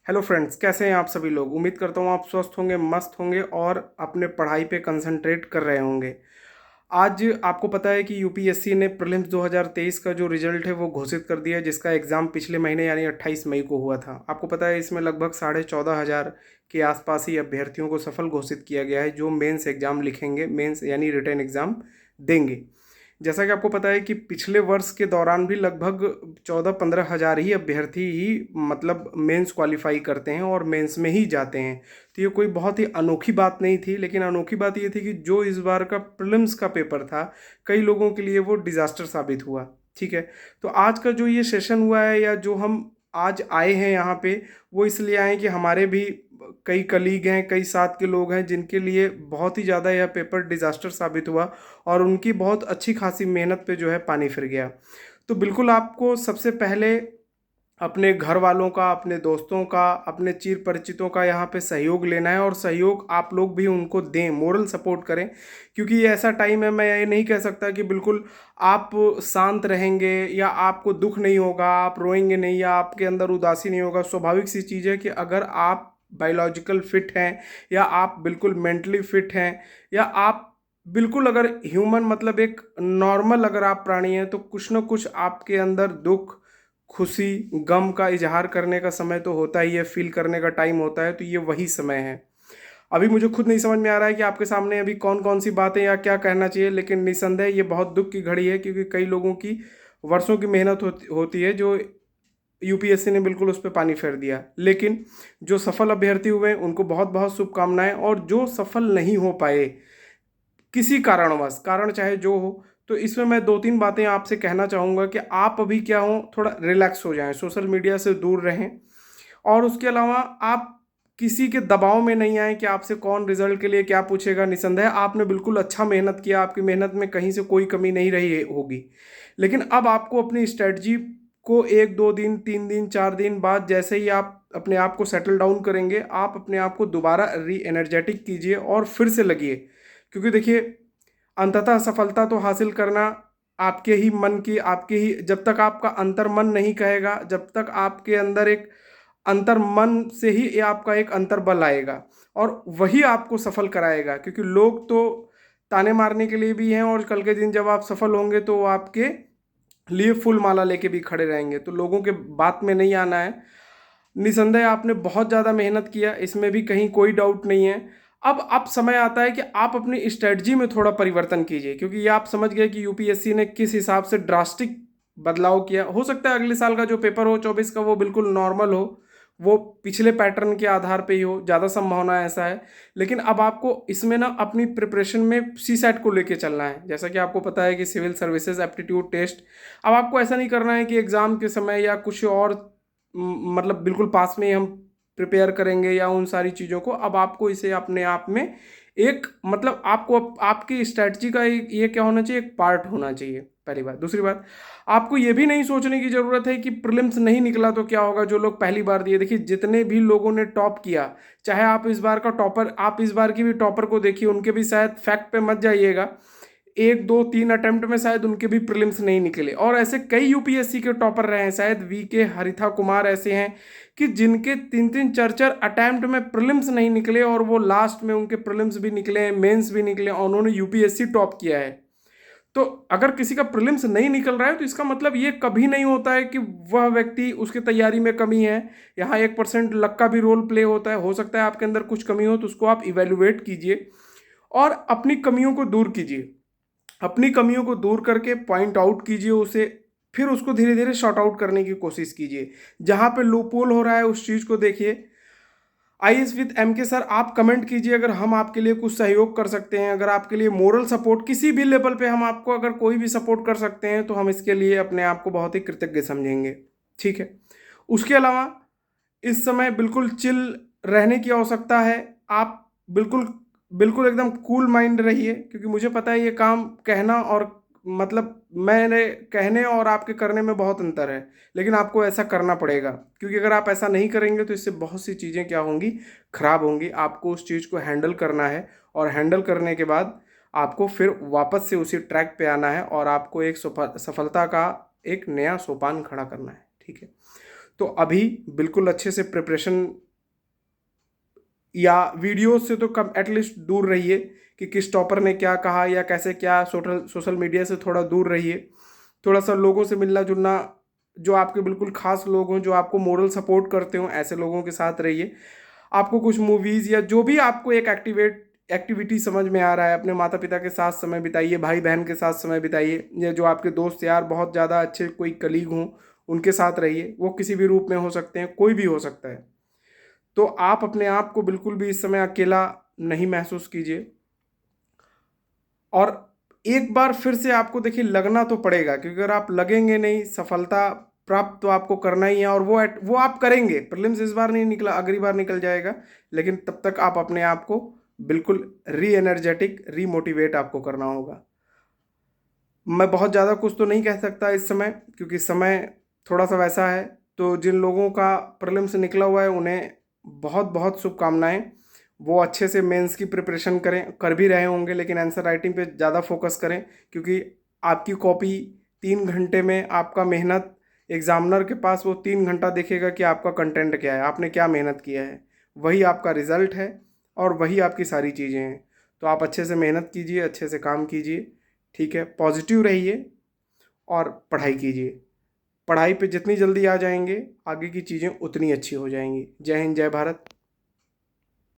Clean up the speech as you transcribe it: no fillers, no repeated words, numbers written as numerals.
Hello friends, कैसे हैं आप सभी लोग। उम्मीद करता हूँ आप स्वस्थ होंगे, मस्त होंगे और अपने पढ़ाई पे कंसंट्रेट कर रहे होंगे। आज आपको पता है कि यूपीएससी ने प्रीलिम्स 2023 का जो रिजल्ट है वो घोषित कर दिया है, जिसका एग्ज़ाम पिछले महीने यानी 28 मई को हुआ था। आपको पता है इसमें लगभग 14,500 के आसपास ही अभ्यर्थियों को सफल घोषित किया गया है, जो मेंस एग्ज़ाम लिखेंगे, मेंस यानी रिटन एग्ज़ाम देंगे। जैसा कि आपको पता है कि पिछले वर्ष के दौरान भी लगभग 14-15 हज़ार ही अभ्यर्थी ही मतलब मेंस क्वालिफाई करते हैं और मेंस में ही जाते हैं। तो ये कोई बहुत ही अनोखी बात नहीं थी, लेकिन अनोखी बात ये थी कि जो इस बार का प्रीलिम्स का पेपर था, कई लोगों के लिए वो डिज़ास्टर साबित हुआ। ठीक है। तो आज का जो ये सेशन हुआ है या जो हम आज आए हैं यहाँ पे, वो इसलिए आए कि हमारे भी कई कलीग हैं, कई साथ के लोग हैं जिनके लिए बहुत ही ज़्यादा यह पेपर डिज़ास्टर साबित हुआ और उनकी बहुत अच्छी खासी मेहनत पे जो है पानी फिर गया। तो बिल्कुल आपको सबसे पहले अपने घर वालों का, अपने दोस्तों का, अपने चिर परिचितों का यहाँ पे सहयोग लेना है और सहयोग आप लोग भी उनको दें, मोरल सपोर्ट करें। क्योंकि ये ऐसा टाइम है, मैं ये नहीं कह सकता कि बिल्कुल आप शांत रहेंगे या आपको दुख नहीं होगा, आप रोएंगे नहीं या आपके अंदर उदासी नहीं होगा। स्वाभाविक सी चीज़ है कि अगर आप बायोलॉजिकल फिट हैं या आप बिल्कुल मेंटली फिट हैं या आप बिल्कुल अगर ह्यूमन मतलब एक नॉर्मल अगर आप प्राणी हैं, तो कुछ ना कुछ आपके अंदर दुख, खुशी, गम का इजहार करने का समय तो होता ही है, फील करने का टाइम होता है। तो ये वही समय है। अभी मुझे खुद नहीं समझ में आ रहा है कि आपके सामने अभी कौन कौन सी बातें या क्या कहना चाहिए, लेकिन निसंदेह ये बहुत दुख की घड़ी है, क्योंकि कई लोगों की वर्षों की मेहनत होती है जो यूपीएससी ने बिल्कुल उस पर पानी फेर दिया। लेकिन जो सफल अभ्यर्थी हुए उनको बहुत बहुत शुभकामनाएं, और जो सफल नहीं हो पाए किसी कारणवश, कारण चाहे जो हो, तो इसमें मैं दो तीन बातें आपसे कहना चाहूँगा कि आप अभी क्या हो, थोड़ा रिलैक्स हो जाएं, सोशल मीडिया से दूर रहें। और उसके अलावा आप किसी के दबाव में नहीं आए कि आपसे कौन रिजल्ट के लिए क्या पूछेगा। निसंदेह आपने बिल्कुल अच्छा मेहनत किया, आपकी मेहनत में कहीं से कोई कमी नहीं रही होगी। लेकिन अब आपको अपनी स्ट्रेटजी को 1-2 दिन 3 दिन 4 दिन बाद जैसे ही आप अपने आप को सेटल डाउन करेंगे, आप अपने आप को दोबारा री एनर्जेटिक कीजिए और फिर से लगिए। क्योंकि देखिए, अंततः सफलता तो हासिल करना आपके ही मन की, आपके ही, जब तक आपका अंतर मन नहीं कहेगा, जब तक आपके अंदर एक अंतर मन से ही ये आपका एक अंतर बल आएगा और वही आपको सफल कराएगा। क्योंकि लोग तो ताने मारने के लिए भी हैं और कल के दिन जब आप सफल होंगे तो वो आपके लिए फूल माला लेके भी खड़े रहेंगे। तो लोगों के बात में नहीं आना है। निसंदेह आपने बहुत ज़्यादा मेहनत किया, इसमें भी कहीं कोई डाउट नहीं है। अब समय आता है कि आप अपनी स्ट्रेटजी में थोड़ा परिवर्तन कीजिए, क्योंकि ये आप समझ गए कि यूपीएससी ने किस हिसाब से ड्रास्टिक बदलाव किया। हो सकता है अगले साल का जो पेपर हो 24 का वो बिल्कुल नॉर्मल हो, वो पिछले पैटर्न के आधार पे ही हो, ज़्यादा संभावना ऐसा है। लेकिन अब आपको इसमें ना अपनी प्रिपरेशन में सी सेट को लेके चलना है। जैसा कि आपको पता है कि सिविल सर्विसेज एप्टीट्यूड टेस्ट, अब आपको ऐसा नहीं करना है कि एग्ज़ाम के समय या कुछ और मतलब बिल्कुल पास में ही हम प्रिपेयर करेंगे या उन सारी चीज़ों को। अब आपको इसे अपने आप में एक मतलब आपको आपकी स्ट्रैटेजी का एक ये क्या होना चाहिए, एक पार्ट होना चाहिए, पहली बात। दूसरी बात, आपको ये भी नहीं सोचने की ज़रूरत है कि प्रीलिम्स नहीं निकला तो क्या होगा। जो लोग पहली बार दिए, देखिए जितने भी लोगों ने टॉप किया, चाहे आप इस बार का टॉपर, आप इस बार की भी टॉपर को देखिए, उनके भी शायद फैक्ट पे मत जाइएगा, 1 2 3 अटेम्प्ट में शायद उनके भी प्रीलिम्स नहीं निकले। और ऐसे कई यूपीएससी के टॉपर रहे हैं, शायद वीके हरिथा कुमार ऐसे हैं कि जिनके 3 3 4 4 अटेम्प्ट में प्रीलिम्स नहीं निकले और वो लास्ट में उनके प्रीलिम्स भी निकले, मेंस भी निकले और उन्होंने यूपीएससी टॉप किया है। तो अगर किसी का प्रीलिम्स नहीं निकल रहा है तो इसका मतलब ये कभी नहीं होता है कि वह व्यक्ति, उसकी तैयारी में कमी है। यहाँ 1% लक का भी रोल प्ले होता है। हो सकता है आपके अंदर कुछ कमी हो, तो उसको आप इवेल्युएट कीजिए और अपनी कमियों को दूर कीजिए। अपनी कमियों को दूर करके पॉइंट आउट कीजिए उसे, फिर उसको धीरे धीरे शॉर्ट आउट करने की कोशिश कीजिए। जहाँ पे लूपहोल हो रहा है उस चीज़ को देखिए। आईएएस विद एम के सर, आप कमेंट कीजिए अगर हम आपके लिए कुछ सहयोग कर सकते हैं, अगर आपके लिए मोरल सपोर्ट किसी भी लेवल पे हम आपको अगर कोई भी सपोर्ट कर सकते हैं, तो हम इसके लिए अपने आप को बहुत ही कृतज्ञ समझेंगे। ठीक है। उसके अलावा इस समय बिल्कुल चिल रहने की आवश्यकता है। आप बिल्कुल बिल्कुल एकदम कूल माइंड रहिए, क्योंकि मुझे पता है ये काम कहना और मतलब मैंने कहने और आपके करने में बहुत अंतर है। लेकिन आपको ऐसा करना पड़ेगा, क्योंकि अगर आप ऐसा नहीं करेंगे तो इससे बहुत सी चीज़ें क्या होंगी, खराब होंगी। आपको उस चीज़ को हैंडल करना है और हैंडल करने के बाद आपको फिर वापस से उसी ट्रैक पे आना है और आपको एक सफलता का एक नया सोपान खड़ा करना है। ठीक है। तो अभी बिल्कुल अच्छे से प्रिपरेशन या वीडियो से तो कम एटलीस्ट दूर रहिए कि किस टॉपर ने क्या कहा या कैसे क्या, सोशल मीडिया से थोड़ा दूर रहिए। थोड़ा सा लोगों से मिलना जुलना, जो आपके बिल्कुल खास लोग हों, जो आपको मोरल सपोर्ट करते हों, ऐसे लोगों के साथ रहिए। आपको कुछ मूवीज़ या जो भी आपको एक एक्टिविटी समझ में आ रहा है, अपने माता पिता के साथ समय बिताइए, भाई बहन के साथ समय बिताइए, या जो आपके दोस्त यार बहुत ज़्यादा अच्छे कोई कलीग हों उनके साथ रहिए। वो किसी भी रूप में हो सकते हैं, कोई भी हो सकता है। तो आप अपने आप को बिल्कुल भी इस समय अकेला नहीं महसूस कीजिए। और एक बार फिर से आपको देखिए लगना तो पड़ेगा, क्योंकि अगर आप लगेंगे नहीं, सफलता प्राप्त तो आपको करना ही है, और वो आप करेंगे। प्रीलिम्स इस बार नहीं निकला, अगली बार निकल जाएगा, लेकिन तब तक आप अपने आप को बिल्कुल री एनर्जेटिक, री मोटिवेट आपको करना होगा। मैं बहुत ज़्यादा कुछ तो नहीं कह सकता इस समय, क्योंकि समय थोड़ा सा वैसा है। तो जिन लोगों का प्रीलिम्स निकला हुआ है उन्हें बहुत बहुत शुभकामनाएं। वो अच्छे से मेंस की प्रिपरेशन करें, कर भी रहे होंगे, लेकिन आंसर राइटिंग पे ज़्यादा फोकस करें, क्योंकि आपकी कॉपी 3 घंटे में, आपका मेहनत एग्जामिनर के पास वो 3 घंटा देखेगा कि आपका कंटेंट क्या है, आपने क्या मेहनत किया है। वही आपका रिजल्ट है और वही आपकी सारी चीज़ें हैं। तो आप अच्छे से मेहनत कीजिए, अच्छे से काम कीजिए, ठीक है, पॉजिटिव रहिए और पढ़ाई कीजिए। पढ़ाई पे जितनी जल्दी आ जाएंगे, आगे की चीज़ें उतनी अच्छी हो जाएंगी। जय हिंद, जय भारत।